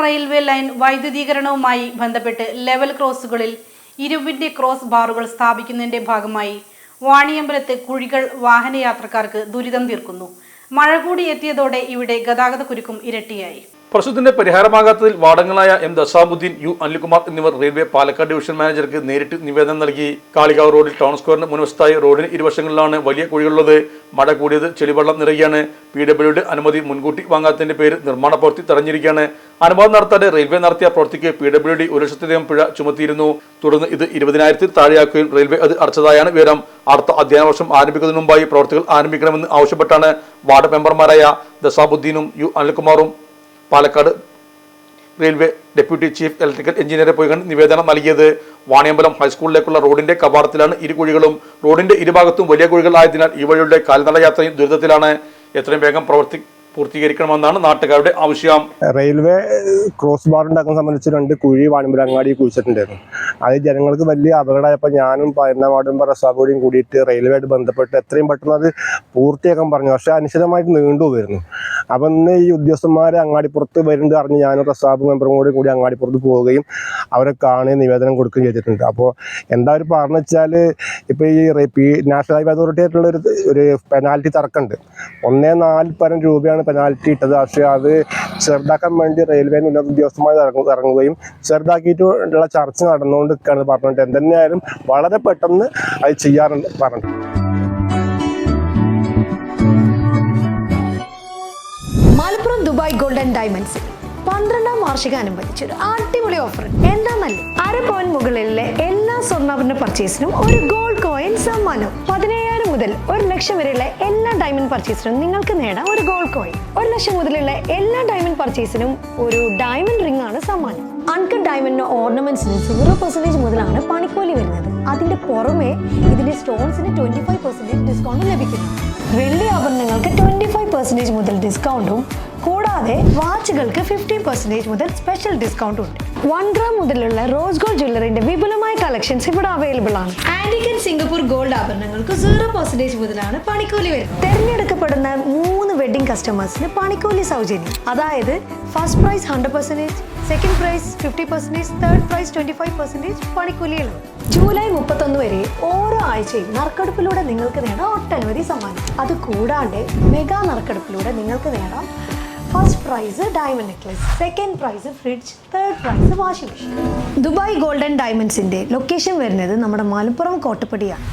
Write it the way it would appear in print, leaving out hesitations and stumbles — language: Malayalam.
റെയിൽവേ ലൈൻ വൈദ്യുതീകരണവുമായി ബന്ധപ്പെട്ട് ലെവൽ ക്രോസുകളിൽ ഇരുമ്പിന്റെ ക്രോസ് ബാറുകൾ സ്ഥാപിക്കുന്നതിന്റെ ഭാഗമായി വാണിയമ്പലത്ത് കുഴികൾ വാഹനയാത്രക്കാർക്ക് ദുരിതം തീർക്കുന്നു. മഴ കൂടി എത്തിയതോടെ ഇവിടെ ഗതാഗത കുരുക്കും ഇരട്ടിയായി. പ്രശ്നത്തിന്റെ പരിഹാരമാകാത്തതിൽ വാർഡങ്ങളായ എം ദസാമുദ്ദീൻ, യു അനിൽകുമാർ എന്നിവർ റെയിൽവേ പാലക്കാട് ഡിവിഷൻ മാനേജർക്ക് നേരിട്ട് നിവേദനം നൽകി. കാളികാവ് റോഡിൽ ടൗൺ സ്ക്വയറിന് മുൻവശത്തായി റോഡിന് ഇരുവശങ്ങളിലാണ് വലിയ കുഴികളുള്ളത്. മഴ കൂടിയത് ചെളിവെള്ളം നിറയുകയാണ്. PWD അനുമതി മുൻകൂട്ടി വാങ്ങാത്തതിന്റെ പേര് നിർമ്മാണ പ്രവൃത്തി തടഞ്ഞിരിക്കുകയാണ്. അനുവാദം നടത്താതെ റെയിൽവേ നടത്തിയ പ്രവൃത്തിക്ക് PWD 1,00,000 പിഴ ചുമത്തിയിരുന്നു. തുടർന്ന് ഇത് 20,000-ൽ താഴെയാക്കുകയും റെയിൽവേ അത് അടച്ചതായാണ് വിവരം. അടുത്ത അധ്യയന വർഷം ആരംഭിക്കുന്നതിന് മുമ്പായി പ്രവൃത്തികൾ ആരംഭിക്കണമെന്ന് ആവശ്യപ്പെട്ടാണ് വാർഡ് മെമ്പർമാരായ ദസാമുദ്ദീനും യു അനിൽകുമാറും Palakkad railway deputy chief electrical എഞ്ചിനീയറെ പോയി കണ്ട് നിവേദനം നൽകിയത്. വാണിയമ്പലം ഹൈസ്കൂളിലേക്കുള്ള റോഡിന്റെ കവാടത്തിലാണ് ഇരുകുഴികളും. റോഡിന്റെ ഇരുഭാഗത്തും വലിയ കുഴികൾ ആയതിനാൽ ഈ വഴിയുടെ കാൽനട യാത്രയും ദുരിതത്തിലാണ്. എത്രയും വേഗം പ്രവൃത്തി പൂർത്തീകരിക്കണമെന്നാണ് നാട്ടുകാരുടെ ആവശ്യം. റെയിൽവേ ക്രോസ് ബാർ ഉണ്ടാക്കുന്ന സംബന്ധിച്ച് 2 കുഴി വാണിയമ്പലം അങ്ങാടി കുഴിച്ചിട്ടുണ്ടായിരുന്നു. അത് ജനങ്ങൾക്ക് വലിയ അപകടമായപ്പോൾ ഞാനും 14 വാർഡ് മെമ്പർ റസാബോഡിയും കൂടിയിട്ട് റെയിൽവേയായിട്ട് ബന്ധപ്പെട്ട് എത്രയും പെട്ടെന്ന് അത് പൂർത്തിയാക്കാൻ പറഞ്ഞു. പക്ഷേ അനിശ്ചിതമായിട്ട് നീണ്ടു വരുന്നു. അപ്പം ഇന്ന് ഈ ഉദ്യോഗസ്ഥന്മാരെ അങ്ങാടിപ്പുറത്ത് വരുന്നത് അറിഞ്ഞ് ഞാനും റസാബ് മെമ്പറും കൂടി അങ്ങാടിപ്പുറത്ത് പോവുകയും അവരെ കാണുകയും നിവേദനം കൊടുക്കുകയും ചെയ്തിട്ടുണ്ട്. അപ്പോൾ എന്താ ഒരു പറഞ്ഞു വെച്ചാൽ ഇപ്പോൾ ഈ നാഷണൽ ഹൈവേ അതോറിറ്റി ആയിട്ടുള്ള ഒരു പെനാൽറ്റി തർക്കമുണ്ട്. 1.4 പരം രൂപയാണ് പെനാൽറ്റി ഇട്ടത്. പക്ഷേ അത് ചെറുതാക്കാൻ വേണ്ടി റെയിൽവേന്ന് ഉന്നത ഉദ്യോഗസ്ഥന്മാർ ഇറങ്ങുകയും ചെറുതാക്കിയിട്ടുള്ള ചർച്ച നടന്നുകൊണ്ടിരിക്കുകയാണ് പറഞ്ഞിട്ട് എന്തെന്നായാലും വളരെ പെട്ടെന്ന് അത് ചെയ്യാറുണ്ട് പറഞ്ഞിട്ട്. മലപ്പുറം ദുബായ് ഗോൾഡൻ ഡയമണ്ട്സ് 12ാം വാർഷികാനുബന്ധിച്ച് ഒരു അടിപൊളി ഓഫർ. എന്താന്നല്ലേ, 1/2 പവൻ മുകളിലെ എല്ലാ സ്വർണ്ണാഭരണ പർച്ചേസിനും ഒരു ഗോൾഡ് കോയിൻ സമ്മാനം. 17,000 മുതൽ 1,00,000 വരെയുള്ള എല്ലാ ഡയമണ്ട് പർച്ചേസിനും നിങ്ങൾക്ക് നേടാം ഒരു ഗോൾഡ് കോയിൻ. 1,00,000 മുതലുള്ള എല്ലാ ഡയമണ്ട് പർച്ചേസിനും ഒരു ഡയമണ്ട് റിംഗ് ആണ് സമ്മാനം. അൺകട്ട് ഡയമണ്ട് ഓർണമെന്റ്സിന് 0% മുതലാണ് പണിക്കൂലി വരുന്നത്. അതിന്റെ പുറമെ ഇതിന്റെ സ്റ്റോൺസിന് 25% ഡിസ്കൗണ്ട് ലഭിക്കുന്നു. വെള്ളി ആഭരണങ്ങൾക്ക് 25% മുതൽ ഡിസ്കൗണ്ടും കൂടാതെ വാച്ചുകൾക്ക് 50% മുതൽ സ്പെഷ്യൽ ഡിസ്കൗണ്ടും ഉണ്ട്. 1 ഗ്രാം മുതലുള്ള റോസ് ഗോൾഡ് ജ്വല്ലറിന്റെ വിപുലമായ കളക്ഷൻസ് ഇവിടെ അവൈലബിൾ ആണ്. ആന്റിക് ആൻഡ് സിംഗപ്പൂർ ഗോൾഡ് ആഭരണങ്ങൾക്ക് 0% മുതലാണ് പണിക്കൂലി വരുന്നത്. തെരഞ്ഞെടുക്കപ്പെടുന്ന 3 വെഡിങ് കസ്റ്റമേഴ്സിന് പണിക്കൂലി സൗജന്യം. അതായത് first prize 100%, second prize 50%, third prize 25% പണിക്കൂലികളും. ജൂലൈ 31 വരെ ഓരോ ആഴ്ചയും നറുക്കെടുപ്പിലൂടെ നിങ്ങൾക്ക് നേടാം ഒട്ടനവധി സമ്മാനം. അത് കൂടാണ്ട് മെഗാ നറുക്കെടുപ്പിലൂടെ നിങ്ങൾക്ക് നേടാം first prize diamond necklace, second prize fridge, third prize washing machine. Dubai golden ഡയമണ്ട്സിന്റെ ലൊക്കേഷൻ വരുന്നത് നമ്മുടെ മലപ്പുറം കോട്ടപ്പടിയാണ്.